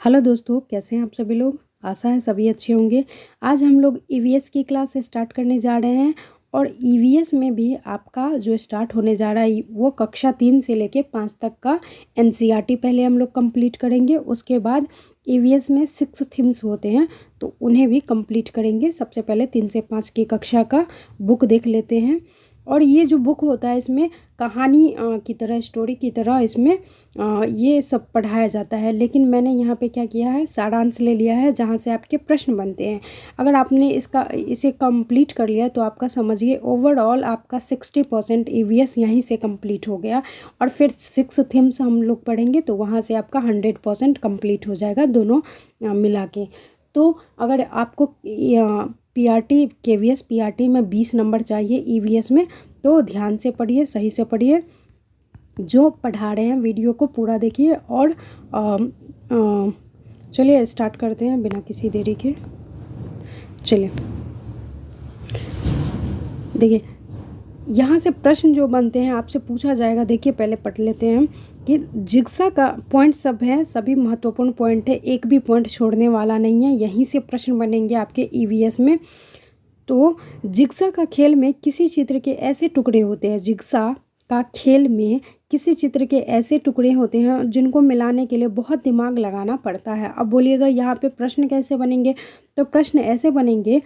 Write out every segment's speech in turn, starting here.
Hello दोस्तों, कैसे हैं आप सभी लोग। आशा है सभी अच्छे होंगे। आज हम लोग ईवीएस की क्लास स्टार्ट करने जा रहे हैं और ईवीएस में भी आपका जो स्टार्ट होने जा रहा है वो कक्षा 3 से लेके 5 तक का एनसीईआरटी पहले हम लोग कंप्लीट करेंगे। उसके बाद ईवीएस में 6 थीम्स होते हैं तो उन्हें भी कंप्लीट करेंगे। सबसे पहले 3 से 5 की कक्षा का बुक देख लेते हैं। और ये जो बुक होता है इसमें कहानी की तरह, स्टोरी की तरह इसमें ये सब पढ़ाया जाता है। लेकिन मैंने यहाँ पे क्या किया है, सारांश ले लिया है जहाँ से आपके प्रश्न बनते हैं। अगर आपने इसे कंप्लीट कर लिया तो आपका समझिए ओवरऑल आपका 60% ईवीएस यहीं से कंप्लीट हो गया। और फिर 6 थीम्स हम लोग पढ़ेंगे तो वहाँ से आपका 100% कंप्लीट हो जाएगा दोनों मिला के। तो अगर आपको पीआरटी केवीएस पीआरटी में 20 नंबर चाहिए ईवीएस में, तो ध्यान से पढ़िए, सही से पढ़िए, जो पढ़ा रहे हैं वीडियो को पूरा देखिए। और चलिए स्टार्ट करते हैं बिना किसी देरी के। चलिए देखिए, यहाँ से प्रश्न जो बनते हैं आपसे पूछा जाएगा। देखिए पहले पढ़ लेते हैं कि जिग्सा का पॉइंट सब है, सभी महत्वपूर्ण पॉइंट है, एक भी पॉइंट छोड़ने वाला नहीं है। यहीं से प्रश्न बनेंगे आपके ईवीएस में। तो जिग्सा का खेल में किसी चित्र के ऐसे टुकड़े होते हैं, जिग्सा का खेल में किसी चित्र के ऐसे टुकड़े होते हैं जिनको मिलाने के लिए बहुत दिमाग लगाना पड़ता है। अब बोलिएगा यहाँ पे प्रश्न कैसे बनेंगे। तो प्रश्न ऐसे बनेंगे,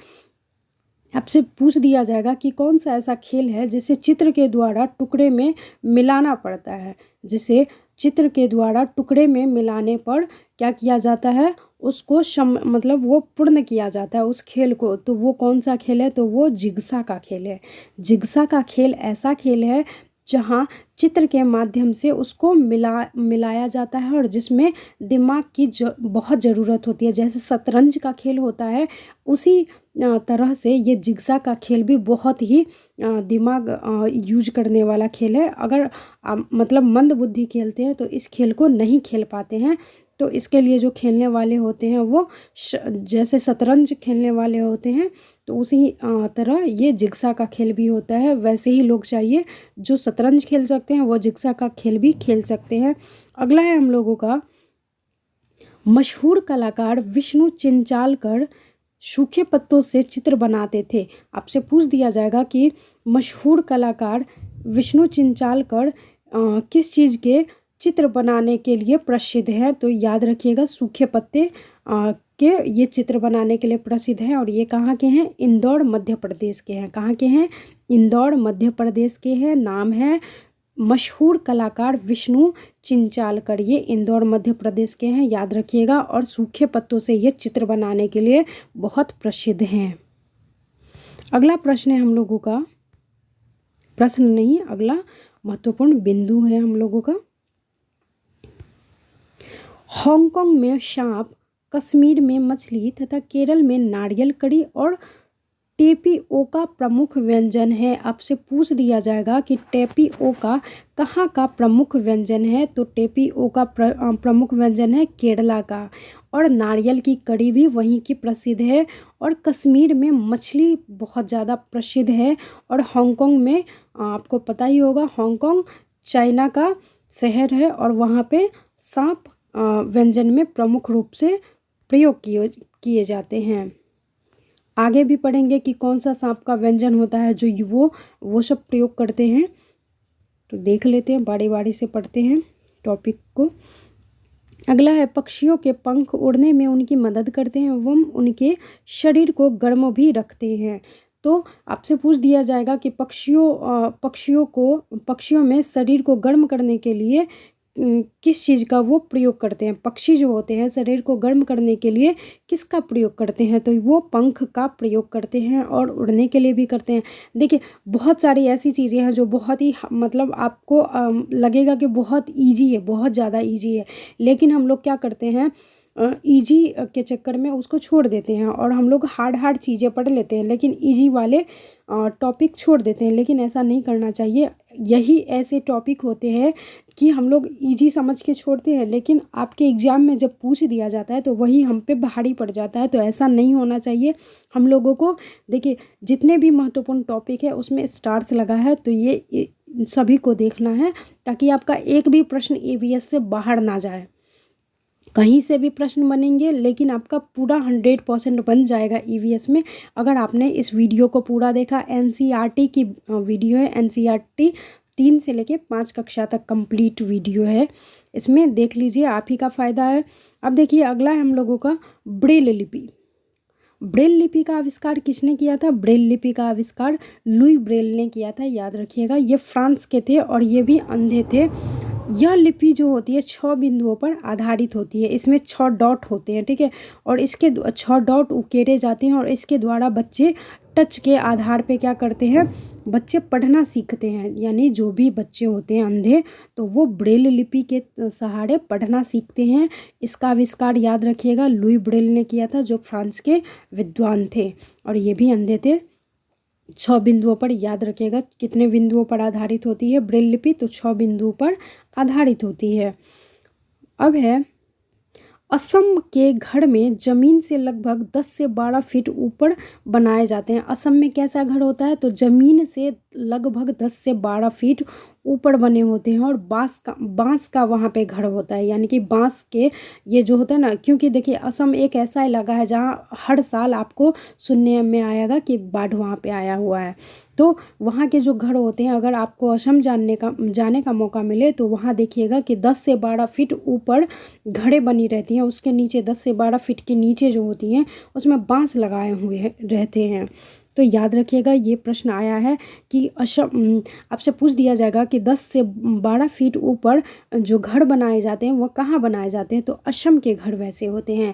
आपसे पूछ दिया जाएगा कि कौन सा ऐसा खेल है जिसे चित्र के द्वारा टुकड़े में मिलाना पड़ता है। जिसे चित्र के द्वारा टुकड़े में मिलाने पर क्या किया जाता है, उसको मतलब वो पूर्ण किया जाता है उस खेल को। तो वो कौन सा खेल है, तो वो जिग्सा का खेल है। जिग्सा का खेल ऐसा खेल है जहाँ चित्र के माध्यम से उसको मिलाया जाता है और जिसमें दिमाग की बहुत ज़रूरत होती है। जैसे शतरंज का खेल होता है, उसी तरह से ये जिग्सा का खेल भी बहुत ही दिमाग यूज करने वाला खेल है। अगर मतलब मंद बुद्धि खेलते हैं तो इस खेल को नहीं खेल पाते हैं। तो इसके लिए जो खेलने वाले होते हैं वो जैसे शतरंज खेलने वाले होते हैं, तो उसी तरह ये जिग्सा का खेल भी होता है। वैसे ही लोग चाहिए जो शतरंज खेल सकते हैं वो जिग्सा का खेल भी खेल सकते हैं। अगला है हम लोगों का, मशहूर कलाकार विष्णु चिंचालकर सूखे पत्तों से चित्र बनाते थे। आपसे पूछ दिया जाएगा कि मशहूर कलाकार विष्णु चिंचालकर किस चीज़ के चित्र बनाने के लिए प्रसिद्ध हैं। तो याद रखिएगा, सूखे पत्ते के ये चित्र बनाने के लिए प्रसिद्ध हैं। और ये कहाँ के हैं, इंदौर मध्य प्रदेश के हैं। कहाँ के हैं, इंदौर मध्य प्रदेश के हैं। नाम है मशहूर कलाकार विष्णु चिंचालकर, ये इंदौर मध्य प्रदेश के हैं, याद रखिएगा। और सूखे पत्तों से ये चित्र बनाने के लिए बहुत प्रसिद्ध हैं। अगला प्रश्न है हम लोगों का, प्रश्न नहीं, अगला महत्वपूर्ण बिंदु है हम लोगों का, हांगकांग में सांप, कश्मीर में मछली तथा केरल में नारियल कड़ी और टेपिओका प्रमुख व्यंजन है। आपसे पूछ दिया जाएगा कि टेपिओका कहाँ का प्रमुख व्यंजन है। तो टेपिओका प्रमुख व्यंजन है केरला का। और नारियल की कड़ी भी वहीं की प्रसिद्ध है। और कश्मीर में मछली बहुत ज़्यादा प्रसिद्ध है। और हांगकांग में आपको पता ही होगा, हांगकांग चाइना का शहर है और वहाँ पे सांप व्यंजन में प्रमुख रूप से प्रयोग किए जाते हैं। आगे भी पढ़ेंगे कि कौन सा सांप का व्यंजन होता है जो वो सब प्रयोग करते हैं। तो देख लेते हैं, बारी बारी से पढ़ते हैं टॉपिक को। अगला है, पक्षियों के पंख उड़ने में उनकी मदद करते हैं एवं उनके शरीर को गर्म भी रखते हैं। तो आपसे पूछ दिया जाएगा कि पक्षियों में शरीर को गर्म करने के लिए किस चीज़ का वो प्रयोग करते हैं। पक्षी जो होते हैं शरीर को गर्म करने के लिए किसका प्रयोग करते हैं, तो वो पंख का प्रयोग करते हैं और उड़ने के लिए भी करते हैं। देखिए बहुत सारी ऐसी चीज़ें हैं जो बहुत ही मतलब आपको लगेगा कि बहुत ईजी है, बहुत ज़्यादा ईजी है, लेकिन हम लोग क्या करते हैं, ईजी के चक्कर में उसको छोड़ देते हैं और हम लोग हार्ड चीज़ें पढ़ लेते हैं, लेकिन ईजी वाले टॉपिक छोड़ देते हैं। लेकिन ऐसा नहीं करना चाहिए। यही ऐसे टॉपिक होते हैं कि हम लोग इजी समझ के छोड़ते हैं, लेकिन आपके एग्ज़ाम में जब पूछ दिया जाता है तो वही हम पे भारी पड़ जाता है। तो ऐसा नहीं होना चाहिए। हम लोगों को देखिए, जितने भी महत्वपूर्ण टॉपिक है उसमें स्टार्स लगा है, तो ये सभी को देखना है ताकि आपका एक भी प्रश्न ईवीएस से बाहर ना जाए। कहीं से भी प्रश्न बनेंगे, लेकिन आपका पूरा 100% बन जाएगा ईवीएस में अगर आपने इस वीडियो को पूरा देखा। एनसीईआरटी की वीडियो है, एनसीईआरटी 3 से लेके 5 कक्षा तक कंप्लीट वीडियो है, इसमें देख लीजिए, आप ही का फ़ायदा है। अब देखिए अगला है हम लोगों का ब्रेल लिपि। ब्रेल लिपि का आविष्कार किसने किया था? ब्रेल लिपि का आविष्कार लुई ब्रेल ने किया था, याद रखिएगा। ये फ्रांस के थे और ये भी अंधे थे। यह लिपि जो होती है 6 बिंदुओं पर आधारित होती है, इसमें 6 डॉट होते हैं, ठीक है, और इसके 6 डॉट उकेरे जाते हैं और इसके द्वारा बच्चे टच के आधार पे क्या करते हैं, बच्चे पढ़ना सीखते हैं। यानी जो भी बच्चे होते हैं अंधे तो वो ब्रेल लिपि के सहारे पढ़ना सीखते हैं। इसका आविष्कार याद रखिएगा लुई ब्रेल ने किया था, जो फ्रांस के विद्वान थे और ये भी अंधे थे। 6 बिंदुओं पर, याद रखिएगा कितने बिंदुओं पर आधारित होती है ब्रेल लिपि, तो 6 बिंदुओं पर आधारित होती है। अब है असम के घर में ज़मीन से लगभग 10 से 12 फीट ऊपर बनाए जाते हैं। असम में कैसा घर होता है? तो ज़मीन से लगभग 10 से 12 फीट ऊपर बने होते हैं और बांस का वहाँ पे घर होता है। यानी कि बांस के ये जो होता है ना, क्योंकि देखिए असम एक ऐसा इलाका है जहाँ हर साल आपको सुनने में आएगा कि बाढ़ वहाँ पे आया हुआ है। तो वहाँ के जो घर होते हैं, अगर आपको असम जाने का मौका मिले तो वहाँ देखिएगा कि 10 से 12 फीट ऊपर घड़ें बनी रहती हैं। उसके नीचे 10 से 12 फीट के नीचे जो होती हैं उसमें बांस लगाए हुए रहते हैं। तो याद रखिएगा ये प्रश्न आया है कि असम, आपसे पूछ दिया जाएगा कि 10 से 12 फीट ऊपर जो घर बनाए जाते हैं वो कहाँ बनाए जाते हैं? तो असम के घर वैसे होते हैं।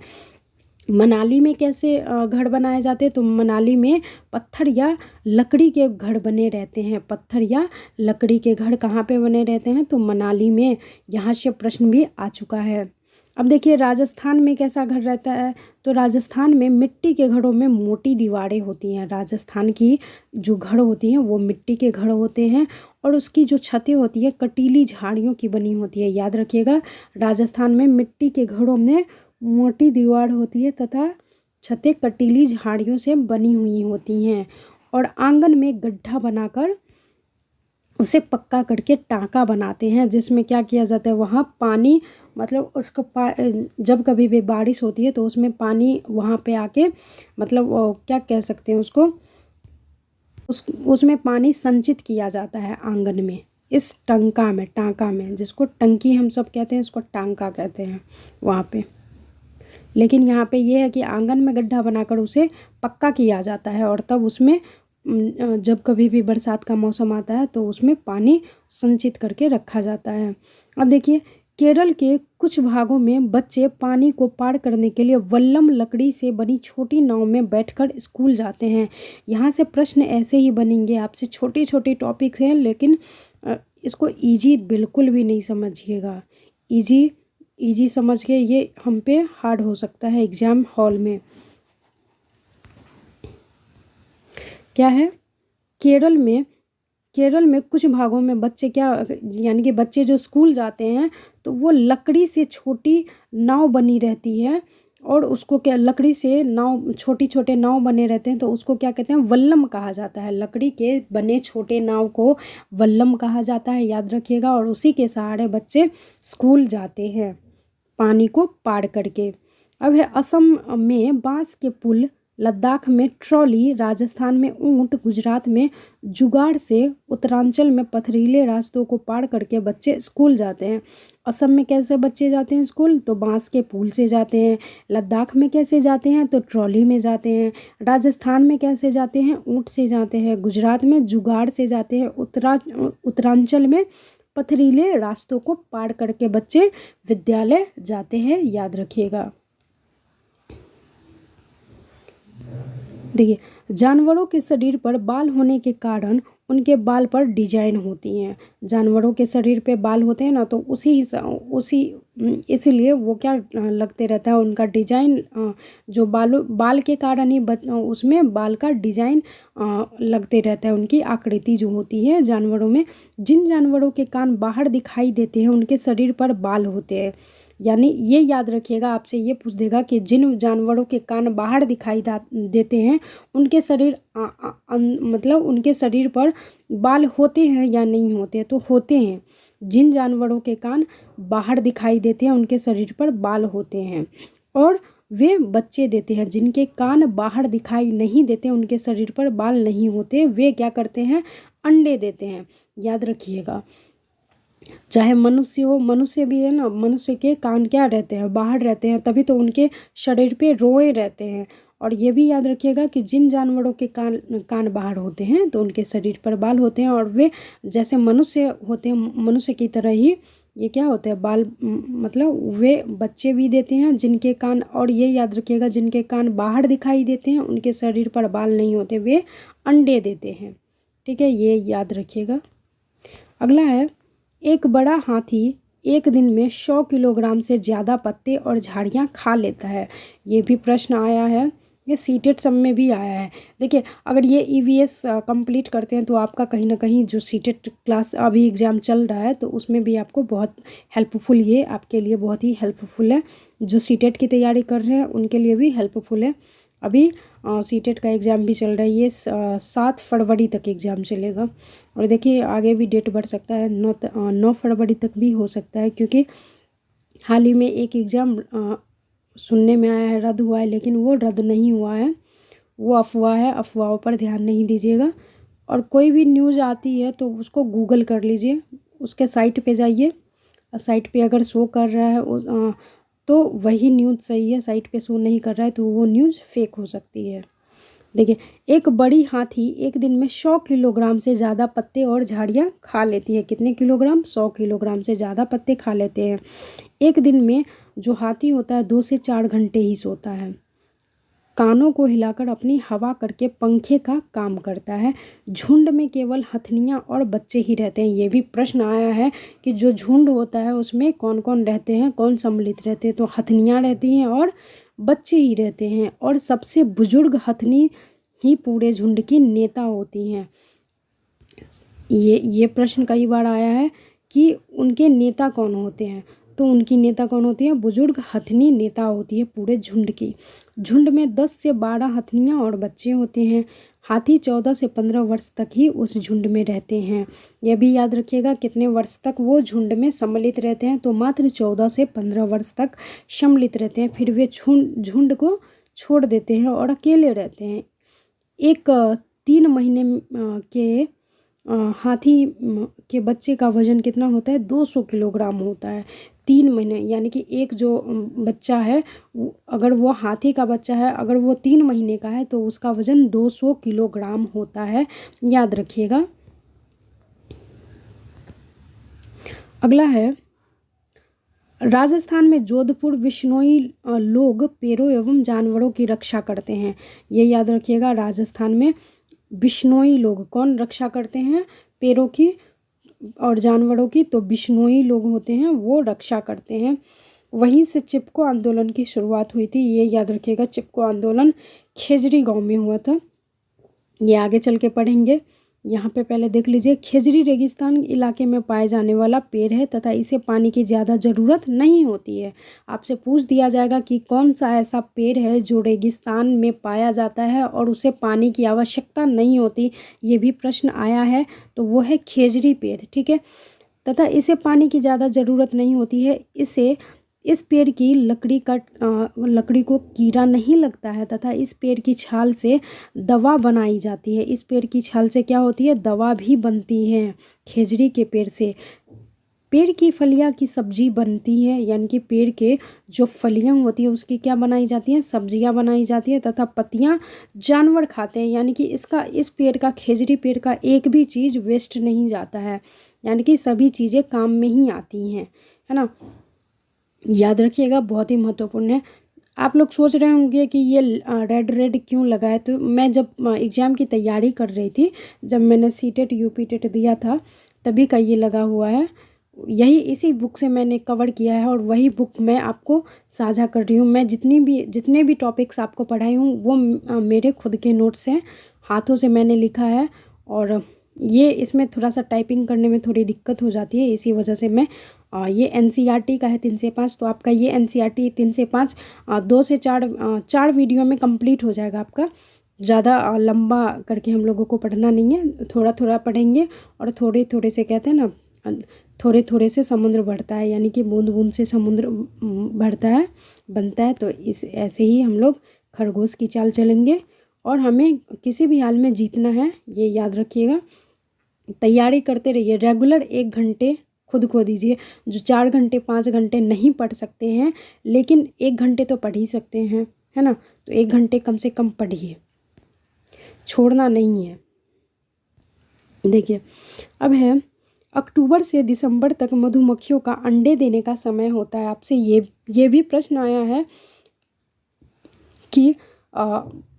मनाली में कैसे घर बनाए जाते हैं? तो मनाली में पत्थर या लकड़ी के घर बने रहते हैं। पत्थर या लकड़ी के घर कहाँ पे बने रहते हैं? तो मनाली में। यहाँ से प्रश्न भी आ चुका है। अब देखिए राजस्थान में कैसा घर रहता है? तो राजस्थान में मिट्टी के घरों में मोटी दीवारें होती हैं। राजस्थान की जो घर होती हैं वो मिट्टी के घर होते हैं और उसकी जो छतें होती हैं कटीली झाड़ियों की बनी होती है। याद रखिएगा राजस्थान में मिट्टी के घरों में मोटी दीवार होती है तथा छतें कटीली झाड़ियों से बनी हुई होती हैं और आंगन में गड्ढा बनाकर उसे पक्का करके टाँका बनाते हैं, जिसमें क्या किया जाता है, वहाँ पानी, मतलब उसको जब कभी भी बारिश होती है तो उसमें पानी वहाँ पे आके, मतलब क्या कह सकते हैं उसको, उसमें पानी संचित किया जाता है आंगन में, इस टाँका में, जिसको टंकी हम सब कहते हैं, इसको टाँका कहते हैं वहाँ पे। लेकिन यहाँ पे ये है कि आंगन में गड्ढा बनाकर उसे पक्का किया जाता है और तब उसमें जब कभी भी बरसात का मौसम आता है तो उसमें पानी संचित करके रखा जाता है। अब देखिए केरल के कुछ भागों में बच्चे पानी को पार करने के लिए वल्लम लकड़ी से बनी छोटी नाव में बैठकर स्कूल जाते हैं। यहाँ से प्रश्न ऐसे ही बनेंगे आपसे, छोटी छोटी टॉपिक्स हैं लेकिन इसको ईजी बिल्कुल भी नहीं समझिएगा। ईजी समझ के ये हम पे हार्ड हो सकता है एग्ज़ाम हॉल में। क्या है? केरल में कुछ भागों में बच्चे क्या, यानी कि बच्चे जो स्कूल जाते हैं तो वो लकड़ी से छोटी नाव बनी रहती है और उसको क्या, लकड़ी से नाव, छोटे नाव बने रहते हैं तो उसको क्या कहते हैं, वल्लम कहा जाता है। लकड़ी के बने छोटे नाव को वल्लम कहा जाता है, याद रखिएगा। और उसी के सहारे बच्चे स्कूल जाते हैं पानी को पार करके। अब है असम में बांस के पुल, लद्दाख में ट्रॉली, राजस्थान में ऊंट, गुजरात में जुगाड़ से उत्तरांचल में पथरीले रास्तों को पार करके बच्चे स्कूल जाते हैं। असम में कैसे बच्चे जाते हैं स्कूल? तो बांस के पुल से जाते हैं। लद्दाख में कैसे जाते हैं? तो ट्रॉली में जाते हैं। राजस्थान में कैसे जाते हैं? ऊंट से जाते हैं। गुजरात में जुगाड़ से जाते हैं। उत्तरांचल में पथरीले रास्तों को पार करके बच्चे विद्यालय जाते हैं, याद रखिएगा। देखिए जानवरों के शरीर पर बाल होने के कारण उनके बाल पर डिजाइन होती हैं। जानवरों के शरीर पे बाल होते हैं ना, तो इसीलिए वो क्या लगते रहता है, उनका डिजाइन जो बाल के कारण ही उसमें बाल का डिजाइन लगते रहता है। उनकी आकृति जो होती है जानवरों में, जिन जानवरों के कान बाहर दिखाई देते हैं उनके शरीर पर बाल होते हैं। यानी ये याद रखिएगा, आपसे ये पूछ देगा कि जिन जानवरों के कान बाहर दिखाई देते हैं उनके शरीर मतलब उनके शरीर पर बाल होते हैं या नहीं होते? तो होते हैं। जिन जानवरों के कान बाहर दिखाई देते हैं उनके शरीर पर बाल होते हैं, और वे बच्चे देते हैं। जिनके कान बाहर दिखाई नहीं देते, उनके शरीर पर बाल नहीं होते, वे क्या करते हैं, अंडे देते हैं। याद रखिएगा, चाहे मनुष्य हो, मनुष्य भी है ना, मनुष्य के कान क्या रहते हैं, बाहर रहते हैं, तभी तो उनके शरीर पे रोए रहते हैं। और ये भी याद रखिएगा कि जिन जानवरों के कान बाहर होते हैं तो उनके शरीर पर बाल होते हैं, और वे जैसे मनुष्य होते हैं, मनुष्य की तरह ही ये क्या होते हैं, बाल, मतलब वे बच्चे भी देते हैं जिनके कान, और ये याद रखिएगा जिनके कान बाहर दिखाई देते हैं उनके शरीर पर बाल नहीं होते, वे अंडे देते हैं। ठीक है, ये याद रखिएगा। अगला है, एक बड़ा हाथी एक दिन में 100 किलोग्राम से ज़्यादा पत्ते और झाड़ियाँ खा लेता है। ये भी प्रश्न आया है, ये सीटेट सब में भी आया है। देखिए, अगर ये ईवीएस कंप्लीट करते हैं तो आपका कहीं ना कहीं जो सीटेट क्लास अभी एग्ज़ाम चल रहा है तो उसमें भी आपको बहुत हेल्पफुल, ये आपके लिए बहुत ही हेल्पफुल है। जो सीटेट की तैयारी कर रहे हैं उनके लिए भी हेल्पफुल है। अभी सीटेट का एग्ज़ाम भी चल रहा है, ये 7 फरवरी तक एग्ज़ाम चलेगा, और देखिए आगे भी डेट बढ़ सकता है, 9 फरवरी तक भी हो सकता है, क्योंकि हाल ही में एक एग्ज़ाम सुनने में आया है रद्द हुआ है, लेकिन वो रद्द नहीं हुआ है, वो अफवाह है, अफवाहों पर ध्यान नहीं दीजिएगा। और कोई भी न्यूज़ आती है तो उसको गूगल कर लीजिए, उसके साइट पे जाइए, साइट पे अगर शो कर रहा है तो वही न्यूज़ सही है, साइट पे शो नहीं कर रहा है तो वो न्यूज़ फेक हो सकती है। देखिए, एक बड़ी हाथी एक दिन में 100 किलोग्राम से ज़्यादा पत्ते और झाड़ियाँ खा लेती है। कितने किलोग्राम? 100 किलोग्राम से ज़्यादा पत्ते खा लेते हैं। एक दिन में जो हाथी होता है 2 से 4 घंटे ही सोता है। कानों को हिलाकर अपनी हवा करके पंखे का काम करता है। झुंड में केवल हथनियाँ और बच्चे ही रहते हैं। ये भी प्रश्न आया है कि जो झुंड होता है उसमें कौन कौन रहते हैं, कौन सम्मिलित रहते हैं, तो हथनियाँ रहती हैं और बच्चे ही रहते हैं, और सबसे बुजुर्ग हथनी ही पूरे झुंड की नेता होती हैं। ये प्रश्न कई बार आया है कि उनके नेता कौन होते हैं, तो उनकी नेता कौन होती है? बुजुर्ग हथनी नेता होती है पूरे झुंड की। झुंड में 10 से 12 हथनियाँ और बच्चे होते हैं। हाथी 14 से 15 वर्ष तक ही उस झुंड में रहते हैं। यह भी याद रखिएगा कितने वर्ष तक वो झुंड में सम्मिलित रहते हैं, तो मात्र 14 से 15 वर्ष तक सम्मिलित रहते हैं, फिर वे झुंड को छोड़ देते हैं और अकेले रहते हैं। एक 3 महीने के हाथी के बच्चे का वज़न कितना होता है? 200 किलोग्राम होता है। 3 महीने, यानी कि एक जो बच्चा है, अगर वो हाथी का बच्चा है, अगर वो 3 महीने का है तो उसका वज़न 200 किलोग्राम होता है, याद रखिएगा। अगला है, राजस्थान में जोधपुर बिश्नोई लोग पेड़ों एवं जानवरों की रक्षा करते हैं। ये याद रखिएगा, राजस्थान में बिश्नोई लोग कौन रक्षा करते हैं? पेड़ों की और जानवरों की, तो बिश्नोई लोग होते हैं, वो रक्षा करते हैं। वहीं से चिपको आंदोलन की शुरुआत हुई थी। ये याद रखिएगा, चिपको आंदोलन खेजरी गांव में हुआ था। ये आगे चल के पढ़ेंगे। यहाँ पे पहले देख लीजिए, खेजरी रेगिस्तान इलाके में पाए जाने वाला पेड़ है तथा इसे पानी की ज़्यादा ज़रूरत नहीं होती है। आपसे पूछ दिया जाएगा कि कौन सा ऐसा पेड़ है जो रेगिस्तान में पाया जाता है और उसे पानी की आवश्यकता नहीं होती, ये भी प्रश्न आया है, तो वो है खेजरी पेड़। ठीक है, तथा इसे पानी की ज़्यादा ज़रूरत नहीं होती है। इस पेड़ की लकड़ी को कीड़ा नहीं लगता है तथा इस पेड़ की छाल से दवा बनाई जाती है। इस पेड़ की छाल से क्या होती है? दवा भी बनती है। खेजड़ी के पेड़ से पेड़ की फलियां की सब्जी बनती है, यानी कि पेड़ के जो फलियां होती है उसकी क्या बनाई जाती हैं? सब्जियां बनाई जाती है, तथा पत्तियां जानवर खाते हैं। यानी कि इस पेड़ का, खेजड़ी पेड़ का एक भी चीज़ वेस्ट नहीं जाता है, यानी कि सभी चीज़ें काम में ही आती हैं, है ना। याद रखिएगा, बहुत ही महत्वपूर्ण है। आप लोग सोच रहे होंगे कि ये रेड क्यों लगा है, तो मैं जब एग्ज़ाम की तैयारी कर रही थी, जब मैंने सीटेट यूपी टेट दिया था, तभी का ये लगा हुआ है। यही इसी बुक से मैंने कवर किया है और वही बुक मैं आपको साझा कर रही हूँ। मैं जितने भी टॉपिक्स आपको पढ़ाई हूँ वो मेरे खुद के नोट्स हैं, हाथों से मैंने लिखा है, और ये इसमें थोड़ा सा टाइपिंग करने में थोड़ी दिक्कत हो जाती है, इसी वजह से मैं ये एनसीईआरटी का है 3 से 5, तो आपका ये एनसीईआरटी 3 से 5 2 से 4 वीडियो में कंप्लीट हो जाएगा आपका। ज़्यादा लंबा करके हम लोगों को पढ़ना नहीं है, थोड़ा थोड़ा पढ़ेंगे और थोड़े थोड़े से कहते हैं ना, थोड़े थोड़े से समुद्र बढ़ता है, यानी कि बूंद बूंद से समुद्र बढ़ता है, बनता है। तो इस ऐसे ही हम लोग खरगोश की चाल चलेंगे और हमें किसी भी हाल में जीतना है, ये याद रखिएगा। तैयारी करते रहिए, रेगुलर 1 घंटे खुद को दीजिए। जो 4 घंटे 5 घंटे नहीं पढ़ सकते हैं, लेकिन 1 घंटे तो पढ़ ही सकते हैं, है ना। तो 1 घंटे कम से कम पढ़िए, छोड़ना नहीं है। देखिए अब है, अक्टूबर से दिसंबर तक मधुमक्खियों का अंडे देने का समय होता है। आपसे ये भी प्रश्न आया है कि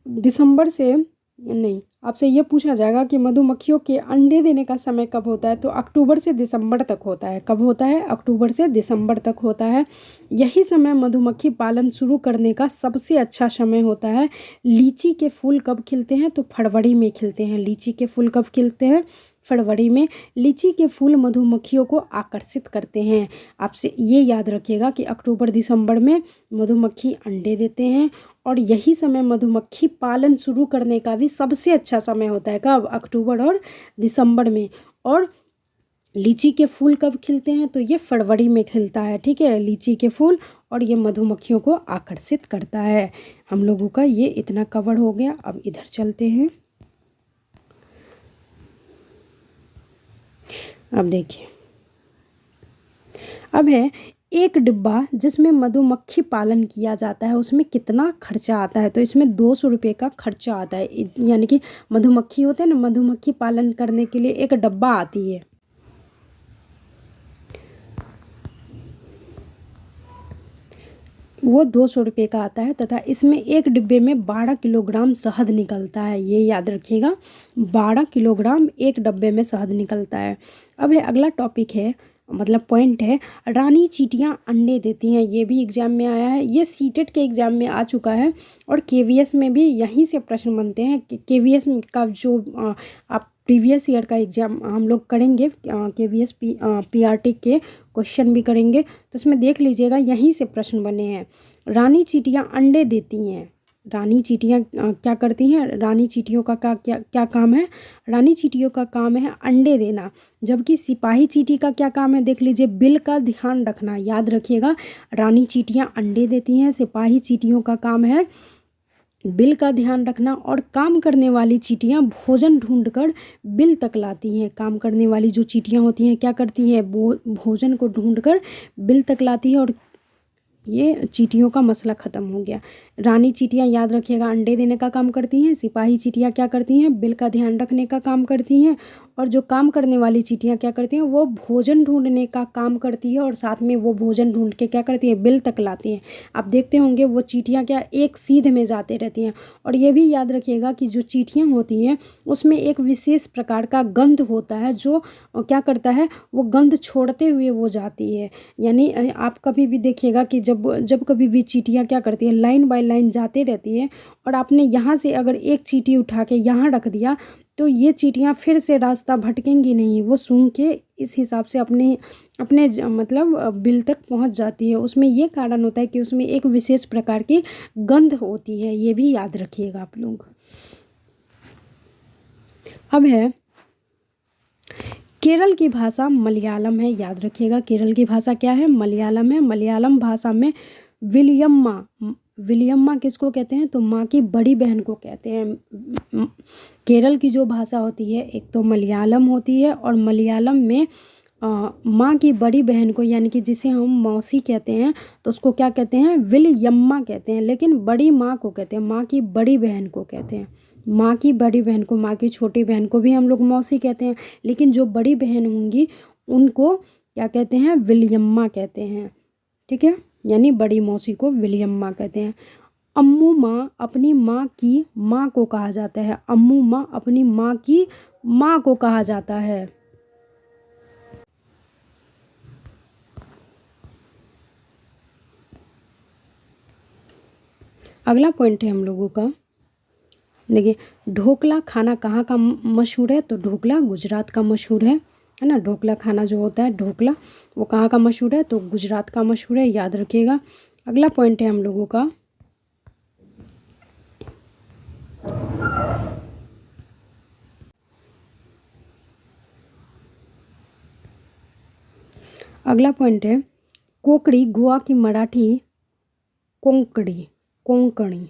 दिसंबर से नहीं, आपसे ये पूछा जाएगा कि मधुमक्खियों के अंडे देने का समय कब होता है। तो अक्टूबर से दिसंबर तक होता है। कब होता है? अक्टूबर से दिसंबर तक होता है। यही समय मधुमक्खी पालन शुरू करने का सबसे अच्छा समय होता है। लीची के फूल कब खिलते हैं? तो फरवरी में खिलते हैं। लीची के फूल कब खिलते हैं? फरवरी में। लीची के फूल मधुमक्खियों को आकर्षित करते हैं। आपसे ये याद रखिएगा कि अक्टूबर दिसंबर में मधुमक्खी अंडे देते हैं, और यही समय मधुमक्खी पालन शुरू करने का भी सबसे अच्छा समय होता है। कब? अक्टूबर और दिसंबर में। और लीची के फूल कब खिलते हैं? तो ये फरवरी में खिलता है, ठीक है, लीची के फूल, और ये मधुमक्खियों को आकर्षित करता है। हम लोगों का ये इतना कवर हो गया। अब इधर चलते हैं। अब देखिए, अब है एक डिब्बा जिसमें मधुमक्खी पालन किया जाता है, उसमें कितना खर्चा आता है? तो इसमें 200 रुपये का खर्चा आता है। यानी कि मधुमक्खी होते हैं ना, मधुमक्खी पालन करने के लिए एक डब्बा आती है, वो 200 रुपये का आता है, तथा इसमें एक डिब्बे में 12 किलोग्राम शहद निकलता है। ये याद रखिएगा, 12 किलोग्राम एक डब्बे में शहद निकलता है। अब है अगला टॉपिक है, मतलब पॉइंट है, रानी चींटियां अंडे देती हैं। ये भी एग्जाम में आया है, ये सीटेट के एग्जाम में आ चुका है, और केवीएस में भी यहीं से प्रश्न बनते हैं। केवीएस का जो आप प्रीवियस ईयर का एग्ज़ाम हम लोग करेंगे, केवीएस पीआरटी के क्वेश्चन भी करेंगे, तो इसमें देख लीजिएगा यहीं से प्रश्न बने हैं। रानी चींटियां अंडे देती हैं। रानी चींटियां क्या करती हैं? रानी चींटियों का क्या काम है? रानी चींटियों का काम है अंडे देना। जबकि सिपाही चींटी का क्या काम है? देख लीजिए, बिल का ध्यान रखना। याद रखिएगा, रानी चींटियां अंडे देती हैं, सिपाही चींटियों का काम है बिल का ध्यान रखना, और काम करने वाली चींटियां भोजन ढूंढकर बिल तक लाती हैं। काम करने वाली जो चींटियां होती हैं क्या करती हैं? भोजन को ढूंढकर बिल तक लाती है, और ये चींटियों का मसला ख़त्म हो गया। रानी चींटियां याद रखिएगा अंडे देने का काम करती हैं, सिपाही चींटियां क्या करती हैं? बिल का ध्यान रखने का काम करती हैं, और जो काम करने वाली चींटियां क्या करती हैं? वो भोजन ढूंढने का काम करती है, और साथ में वो भोजन ढूंढ के क्या करती हैं? बिल तक लाती हैं। आप देखते होंगे वो चींटियां क्या एक सीध में जाते रहती हैं। और ये भी याद रखिएगा कि जो चींटियां होती हैं उसमें एक विशेष प्रकार का गंध होता है, जो क्या करता है? वो गंध छोड़ते हुए वो जाती है। यानी आप कभी भी देखिएगा कि जब कभी भी चींटियां क्या करती है, लाइन बाय लाइन जाते रहती है, और आपने यहाँ से अगर एक चींटी उठा के यहाँ रख दिया, तो ये चींटियां फिर से रास्ता भटकेंगी नहीं, वो सूंघ के इस हिसाब से अपने अपने मतलब बिल तक पहुंच जाती है। उसमें ये कारण होता है कि उसमें एक विशेष प्रकार की गंध होती है। ये भी याद रखिएगा आप लोग। अब है, केरल की भाषा मलयालम है। याद रखिएगा, केरल की भाषा क्या है? मलयालम है। मलयालम भाषा में विलियम्मा किसको कहते हैं? तो माँ की बड़ी बहन को कहते हैं। केरल की जो भाषा होती है, एक तो मलयालम होती है, और मलयालम में माँ की बड़ी बहन को, यानी कि जिसे हम मौसी कहते हैं, तो उसको क्या कहते हैं? विलियम्मा कहते हैं। लेकिन बड़ी माँ को कहते हैं, माँ की बड़ी बहन को कहते हैं। माँ की बड़ी बहन को, माँ की छोटी बहन को भी हम लोग मौसी कहते हैं, लेकिन जो बड़ी बहन होंगी उनको क्या कहते हैं? विलियम्मा कहते हैं, ठीक है, यानी बड़ी मौसी को विलियम्मा कहते हैं। अम्मू माँ अपनी माँ की माँ को कहा जाता है। अम्मू माँ अपनी माँ की माँ को कहा जाता है। अगला पॉइंट है हम लोगों का, देखिए, ढोकला खाना कहाँ का मशहूर है? तो ढोकला गुजरात का मशहूर है ना। ढोकला खाना जो होता है, ढोकला, वो कहाँ का मशहूर है? तो गुजरात का मशहूर है, याद रखिएगा। अगला पॉइंट है हम लोगों का, अगला पॉइंट है कोंकणी गोवा की मराठी कोंकणी कोंकणी,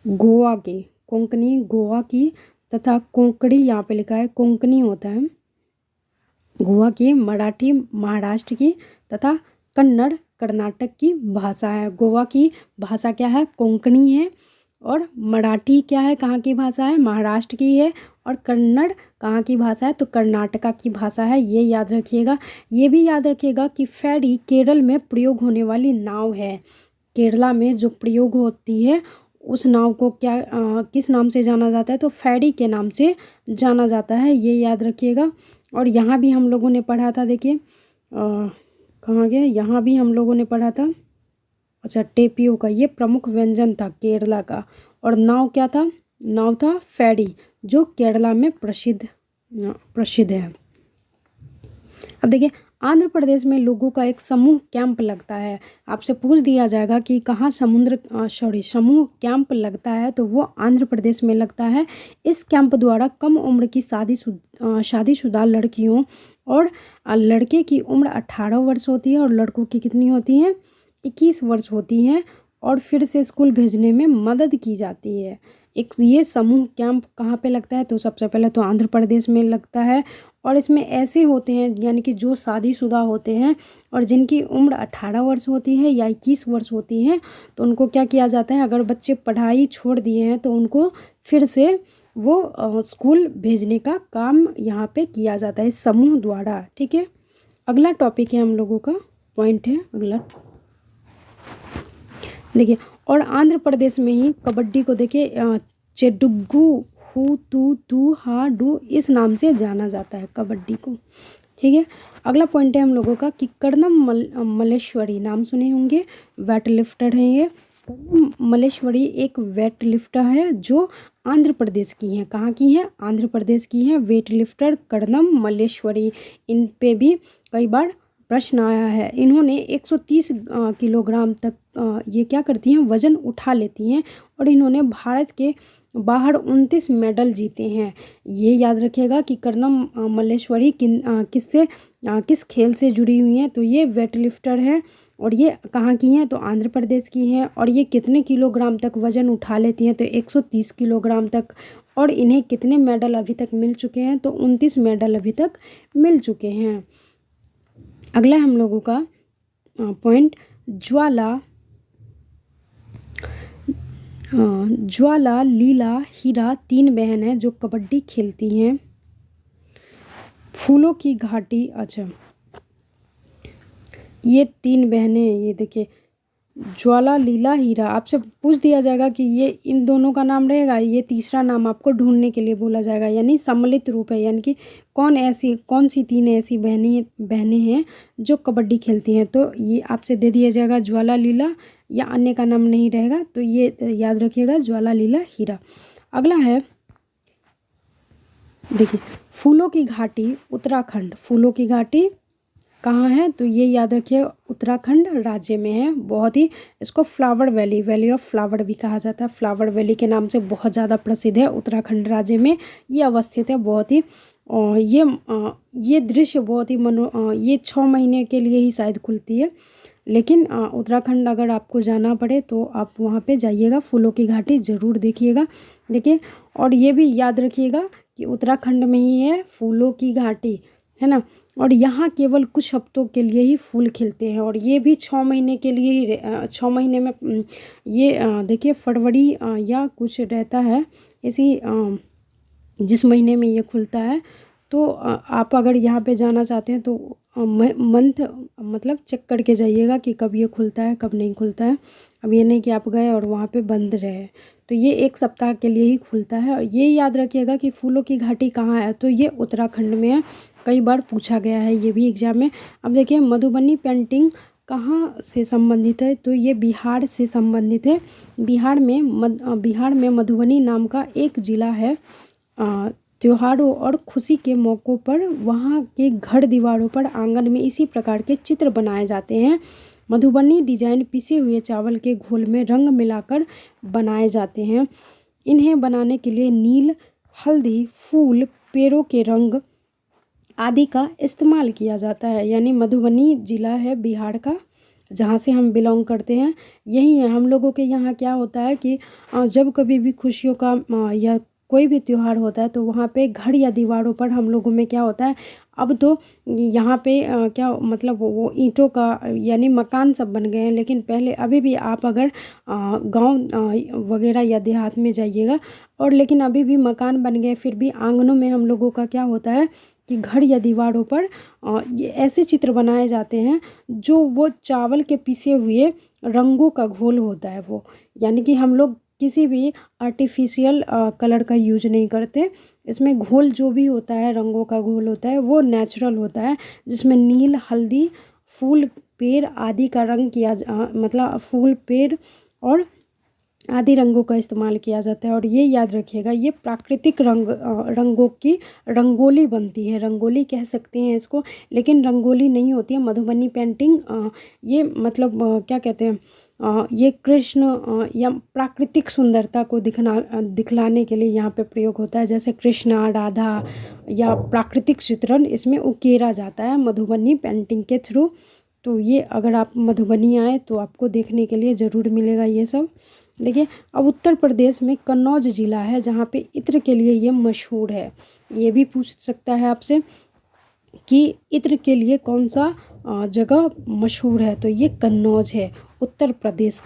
गोवा की कोंकणी गोवा की तथा कोंकणी यहाँ पे लिखा है कोंकणी होता है गोवा की, मराठी महाराष्ट्र की तथा कन्नड़ कर्नाटक की भाषा है। गोवा की भाषा क्या है? कोंकणी है। और मराठी क्या है? कहाँ की भाषा है? महाराष्ट्र की है। और कन्नड़ कहाँ की भाषा है? तो कर्नाटका की भाषा है। ये याद रखिएगा। ये भी याद रखिएगा कि फेरी केरल में प्रयोग होने वाली नाव है। केरला में जो प्रयोग होती है उस नाव को किस नाम से जाना जाता है? तो फेरी के नाम से जाना जाता है। ये याद रखिएगा। और यहाँ भी हम लोगों ने पढ़ा था, देखिए कहाँ गया, यहाँ भी हम लोगों ने पढ़ा था, अच्छा टेपियोका, ये प्रमुख व्यंजन था केरला का। और नाव क्या था? नाव था फेरी, जो केरला में प्रसिद्ध है। अब देखिए आंध्र प्रदेश में लोगों का एक समूह कैंप लगता है। आपसे पूछ दिया जाएगा कि कहाँ समूह कैंप लगता है, तो वो आंध्र प्रदेश में लगता है। इस कैंप द्वारा कम उम्र की शादीशुदा लड़कियों और लड़के की उम्र 18 वर्ष होती है और लड़कों की कितनी होती है? 21 वर्ष होती हैं और फिर से स्कूल भेजने में मदद की जाती है। ये समूह कैंप कहाँ पे लगता है? तो सबसे पहले तो आंध्र प्रदेश में लगता है। और इसमें ऐसे होते हैं यानी कि जो शादीशुदा होते हैं और जिनकी उम्र 18 वर्ष होती है या 21 वर्ष होती है, तो उनको क्या किया जाता है? अगर बच्चे पढ़ाई छोड़ दिए हैं तो उनको फिर से वो स्कूल भेजने का काम यहाँ पे किया जाता है इस समूह द्वारा। ठीक है, अगला टॉपिक है हम लोगों का पॉइंट है अगला, देखिए। और आंध्र प्रदेश में ही कबड्डी को देखिए चेडुगु हु तू तू हा डू इस नाम से जाना जाता है कबड्डी को। ठीक है, अगला पॉइंट है हम लोगों का कि कर्णम मल्लेश्वरी, नाम सुने होंगे, वेट लिफ्टर हैं ये। कर्णम मल्लेश्वरी एक वेट लिफ्टर है जो आंध्र प्रदेश की हैं। कहाँ की हैं? आंध्र प्रदेश की हैं वेट लिफ्टर कर्णम मल्लेश्वरी। इन पे भी कई बार प्रश्न आया है। इन्होंने 130 किलोग्राम तक ये क्या करती हैं? वजन उठा लेती हैं। और इन्होंने भारत के बाहर 29 मेडल जीते हैं। ये याद रखिएगा कि कर्णम मल्लेश्वरी किस खेल से जुड़ी हुई हैं? तो ये वेट लिफ्टर हैं और ये कहाँ की हैं? तो आंध्र प्रदेश की हैं। और ये कितने किलोग्राम तक वजन उठा लेती हैं? तो 130 किलोग्राम तक। और इन्हें कितने मेडल अभी तक मिल चुके हैं? तो 29 मेडल अभी तक मिल चुके हैं। अगला हम लोगों का पॉइंट ज्वाला लीला हीरा 3 बहन हैं जो कबड्डी खेलती हैं। फूलों की घाटी, अच्छा ये 3 बहनें, ये देखिए ज्वाला लीला हीरा। आपसे पूछ दिया जाएगा कि ये इन दोनों का नाम रहेगा, ये तीसरा नाम आपको ढूंढने के लिए बोला जाएगा, यानी सम्मिलित रूप है, यानी कि कौन सी 3 ऐसी बहनें हैं जो कबड्डी खेलती हैं। तो ये आपसे दे दिया जाएगा ज्वाला लीला, या अन्य का नाम नहीं रहेगा, तो ये याद रखिएगा ज्वाला लीला हीरा। अगला है देखिए फूलों की घाटी उत्तराखंड। फूलों की घाटी कहाँ है? तो ये याद रखिए उत्तराखंड राज्य में है। बहुत ही इसको फ्लावर वैली ऑफ फ्लावर भी कहा जाता है। फ्लावर वैली के नाम से बहुत ज़्यादा प्रसिद्ध है। उत्तराखंड राज्य में ये अवस्थित है। बहुत ही ये दृश्य बहुत ही ये 6 महीने के लिए ही शायद खुलती है, लेकिन उत्तराखंड अगर आपको जाना पड़े तो आप वहाँ पे जाइएगा, फूलों की घाटी ज़रूर देखिएगा। देखिए, और ये भी याद रखिएगा कि उत्तराखंड में ही है फूलों की घाटी, है ना। और यहाँ केवल कुछ हफ्तों के लिए ही फूल खिलते हैं और ये भी 6 महीने के लिए ही 6 महीने में ये देखिए फरवरी या कुछ रहता है इसी जिस महीने में ये खुलता है। तो आप अगर यहाँ पे जाना चाहते हैं तो मंथ मतलब चेक करके जाइएगा कि कब ये खुलता है कब नहीं खुलता है। अब ये नहीं कि आप गए और वहाँ पे बंद रहे। तो ये 1 सप्ताह के लिए ही खुलता है। और ये याद रखिएगा कि फूलों की घाटी कहाँ है, तो ये उत्तराखंड में है। कई बार पूछा गया है ये भी एग्जाम में। अब देखिए मधुबनी पेंटिंग कहाँ से संबंधित है, तो ये बिहार से संबंधित है। बिहार में मधुबनी नाम का एक ज़िला है। त्योहारों और खुशी के मौक़ों पर वहाँ के घर दीवारों पर आंगन में इसी प्रकार के चित्र बनाए जाते हैं। मधुबनी डिजाइन पिसे हुए चावल के घोल में रंग मिलाकर बनाए जाते हैं। इन्हें बनाने के लिए नील, हल्दी, फूल, पेड़ों के रंग आदि का इस्तेमाल किया जाता है। यानी मधुबनी ज़िला है बिहार का, जहाँ से हम बिलोंग करते हैं, यही है। हम लोगों के यहाँ क्या होता है कि जब कभी भी खुशियों का या कोई भी त्योहार होता है तो वहाँ पे घर या दीवारों पर हम लोगों में क्या होता है, अब तो यहाँ पे क्या मतलब वो ईंटों का यानी मकान सब बन गए हैं, लेकिन पहले अभी भी आप अगर गांव वगैरह या देहात में जाइएगा और लेकिन अभी भी मकान बन गए, फिर भी आंगनों में हम लोगों का क्या होता है कि घर या दीवारों पर ये ऐसे चित्र बनाए जाते हैं जो वो चावल के पिसे हुए रंगों का घोल होता है वो। यानी कि हम लोग किसी भी आर्टिफिशियल कलर का यूज नहीं करते। इसमें घोल जो भी होता है, रंगों का घोल होता है, वो नेचुरल होता है, जिसमें नील, हल्दी, फूल, पेड़ आदि का रंग मतलब फूल, पेड़ और आदि रंगों का इस्तेमाल किया जाता है। और ये याद रखिएगा, ये प्राकृतिक रंगों की रंगोली बनती है। रंगोली कह सकते हैं इसको, लेकिन रंगोली नहीं होती है। मधुबनी पेंटिंग ये मतलब क्या कहते हैं, ये कृष्ण या प्राकृतिक सुंदरता को दिखलाने के लिए यहाँ पे प्रयोग होता है। जैसे कृष्णा, राधा या प्राकृतिक चित्रण इसमें उकेरा जाता है मधुबनी पेंटिंग के थ्रू। तो ये अगर आप मधुबनी आए तो आपको देखने के लिए ज़रूर मिलेगा ये सब। देखिए, अब उत्तर प्रदेश में कन्नौज ज़िला है जहाँ पे इत्र के लिए ये मशहूर है। ये भी पूछ सकता है आपसे कि इत्र के लिए कौन सा जगह मशहूर है, तो ये कन्नौज है उत्तर प्रदेश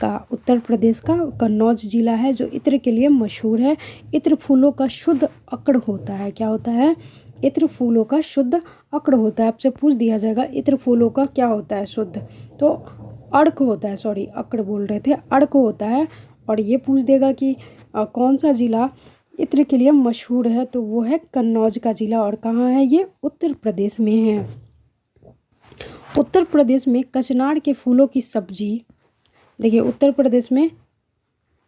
का कन्नौज ज़िला है जो इत्र के लिए मशहूर है। इत्र फूलों का शुद्ध अक्र होता है। क्या होता है? इत्र फूलों का शुद्ध अक्र होता है। आपसे पूछ दिया जाएगा इत्र फूलों का क्या होता है शुद्ध, तो अर्क होता है, सॉरी अक्र बोल रहे थे, अर्क होता है। और ये पूछ देगा कि कौन सा ज़िला इत्र के लिए मशहूर है, तो वो है कन्नौज का ज़िला। और कहाँ है ये? उत्तर प्रदेश में है। उत्तर प्रदेश में कचनार के फूलों की सब्जी, देखिए उत्तर प्रदेश में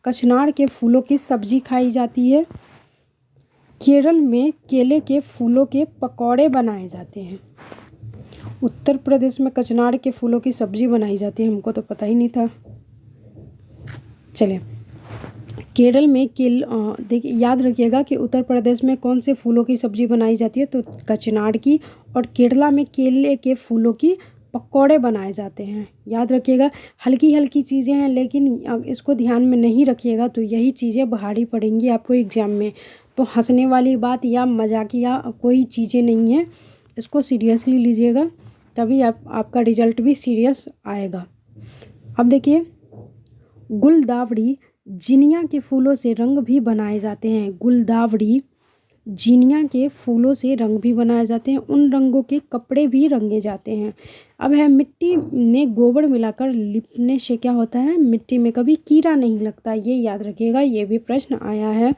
कचनार के फूलों की सब्जी खाई जाती है। केरल में केले के फूलों के पकौड़े बनाए जाते हैं। उत्तर प्रदेश में कचनार के फूलों की सब्जी बनाई जाती है, हमको तो पता ही नहीं था। चलिए, केरल में देखिए याद रखिएगा कि उत्तर प्रदेश में कौन से फूलों की सब्जी बनाई जाती है, तो कचनार की। और केरला में केले के फूलों की पकौड़े बनाए जाते हैं। याद रखिएगा, हल्की हल्की चीज़ें हैं, लेकिन इसको ध्यान में नहीं रखिएगा तो यही चीज़ें भारी पड़ेंगी आपको एग्जाम में। तो हंसने वाली बात या मजाकिया कोई चीज़ें नहीं है, इसको सीरियसली लीजिएगा, तभी आपका रिजल्ट भी सीरियस आएगा। अब देखिए, गुलदावड़ी जिनिया के फूलों से रंग भी बनाए जाते हैं। गुलदावड़ी जिनिया के फूलों से रंग भी बनाए जाते हैं, उन रंगों के कपड़े भी रंगे जाते हैं। अब है, मिट्टी में गोबर मिलाकर लिपने से क्या होता है? मिट्टी में कभी कीड़ा नहीं लगता। ये याद रखिएगा, ये भी प्रश्न आया है।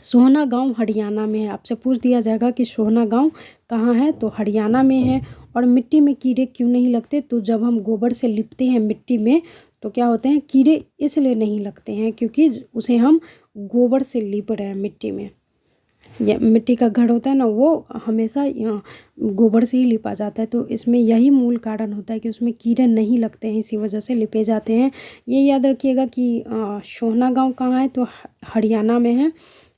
सोहना गांव हरियाणा में है। आपसे पूछ दिया जाएगा कि सोहना गांव कहाँ है, तो हरियाणा में है। और मिट्टी में कीड़े क्यों नहीं लगते? तो जब हम गोबर से लिपते हैं मिट्टी में तो क्या होते हैं, कीड़े इसलिए नहीं लगते हैं क्योंकि उसे हम गोबर से लिप रहे हैं मिट्टी में। या मिट्टी का घर होता है ना, वो हमेशा गोबर से ही लिपा जाता है, तो इसमें यही मूल कारण होता है कि उसमें कीड़े नहीं लगते हैं, इसी वजह से लिपे जाते हैं। ये याद रखिएगा कि सोहना गांव कहाँ है, तो हरियाणा में है।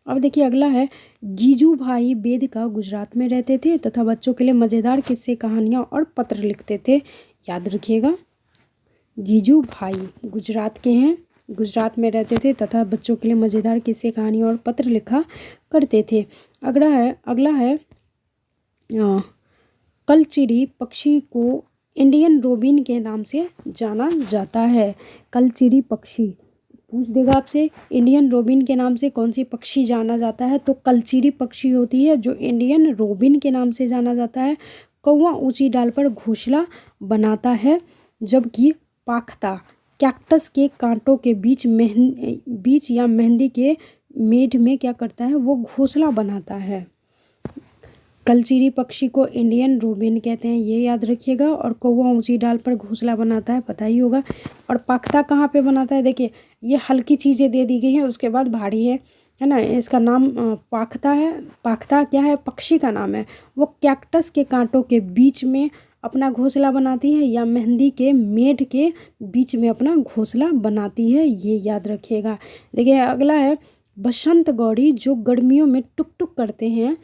अब देखिए अगला है, गीजू भाई बेदका गुजरात में रहते थे तथा बच्चों के लिए मज़ेदार किस्से, कहानियाँ और पत्र लिखते थे। याद रखिएगा, गीजू भाई गुजरात के हैं, गुजरात में रहते थे तथा बच्चों के लिए मज़ेदार किस्से, कहानियाँ और पत्र लिखा करते थे। अगला है कलचिरी पक्षी को इंडियन रोबिन के नाम से जाना जाता है। कलचिरी पक्षी पूछ देगा आपसे, इंडियन रोबिन के नाम से कौन सी पक्षी जाना जाता है, तो कलचिरी पक्षी होती है जो इंडियन रोबिन के नाम से जाना जाता है। कौवा ऊंची डाल पर घोंसला बनाता है, जबकि पाखता कैक्टस के कांटों के बीच या मेहंदी के मेढ़ में क्या करता है, वो घोंसला बनाता है। कलचिरी पक्षी को इंडियन रोबिन कहते हैं, ये याद रखिएगा। और कौवा ऊंची डाल पर घोंसला बनाता है, पता ही होगा। और पाखता कहाँ पे बनाता है? देखिए, ये हल्की चीज़ें दे दी गई हैं, उसके बाद भारी है ना। इसका नाम पाखता है। पाखता क्या है? पक्षी का नाम है। वो कैक्टस के कांटों के बीच में अपना घोंसला बनाती है या मेहंदी के मेढ़ के बीच में अपना घोंसला बनाती है, ये याद रखिएगा। देखिए अगला है, बसंत गौरी जो गर्मियों में टुक टुक करते हैं,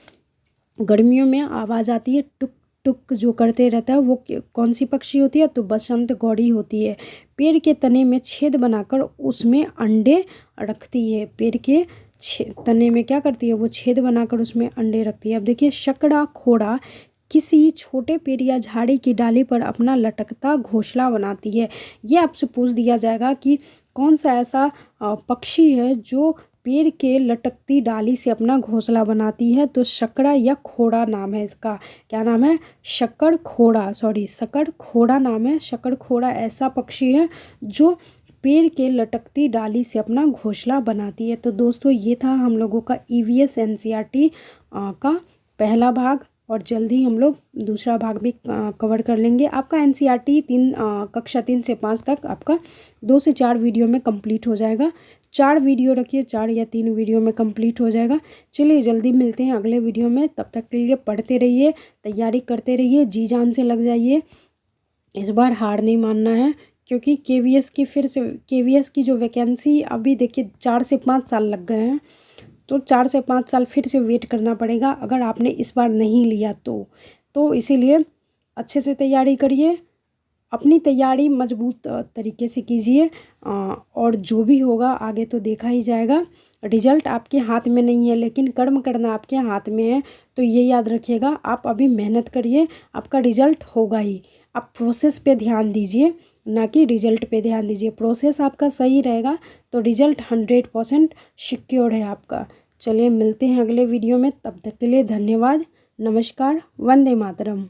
गर्मियों में आवाज़ आती है टुक टुक जो करते रहता है, वो कौन सी पक्षी होती है? तो बसंत गौरी होती है। पेड़ के तने में छेद बनाकर उसमें अंडे रखती है। पेड़ के तने में क्या करती है? वो छेद बनाकर उसमें अंडे रखती है। अब देखिए, शकड़ा खोड़ा किसी छोटे पेड़ या झाड़ी की डाली पर अपना लटकता घोंसला बनाती है। ये आपसे पूछ दिया जाएगा कि कौन सा ऐसा पक्षी है जो पेड़ के लटकती डाली से अपना घोंसला बनाती है? तो शकड़ा या खोड़ा नाम है इसका। क्या नाम है? शकड़ खोड़ा नाम है। शकड़ खोड़ा ऐसा पक्षी है जो पेड़ के लटकती डाली से अपना घोंसला बनाती है। तो दोस्तों, ये था हम लोगों का ईवीएस एनसीईआरटी का पहला भाग, और जल्दी हम लोग दूसरा भाग भी कवर कर लेंगे। आपका एनसीईआरटी कक्षा 3 से 5 तक आपका 2 से 4 वीडियो में कंप्लीट हो जाएगा। 4 वीडियो रखिए, 4 या 3 वीडियो में कंप्लीट हो जाएगा। चलिए जल्दी मिलते हैं अगले वीडियो में। तब तक के लिए पढ़ते रहिए, तैयारी करते रहिए, जी जान से लग जाइए। इस बार हार नहीं मानना है, क्योंकि केवीएस की जो वैकेंसी अभी देखिए 4 से 5 साल लग गए हैं, तो 4 से 5 साल फिर से वेट करना पड़ेगा अगर आपने इस बार नहीं लिया तो इसीलिए अच्छे से तैयारी करिए, अपनी तैयारी मजबूत तरीके से कीजिए, और जो भी होगा आगे तो देखा ही जाएगा। रिजल्ट आपके हाथ में नहीं है, लेकिन कर्म करना आपके हाथ में है। तो ये याद रखिएगा, आप अभी मेहनत करिए, आपका रिजल्ट होगा ही। आप प्रोसेस पे ध्यान दीजिए, ना कि रिजल्ट पे ध्यान दीजिए। प्रोसेस आपका सही रहेगा तो रिजल्ट 100% सिक्योर है आपका। चलिए मिलते हैं अगले वीडियो में, तब तक के लिए धन्यवाद, नमस्कार, वंदे मातरम।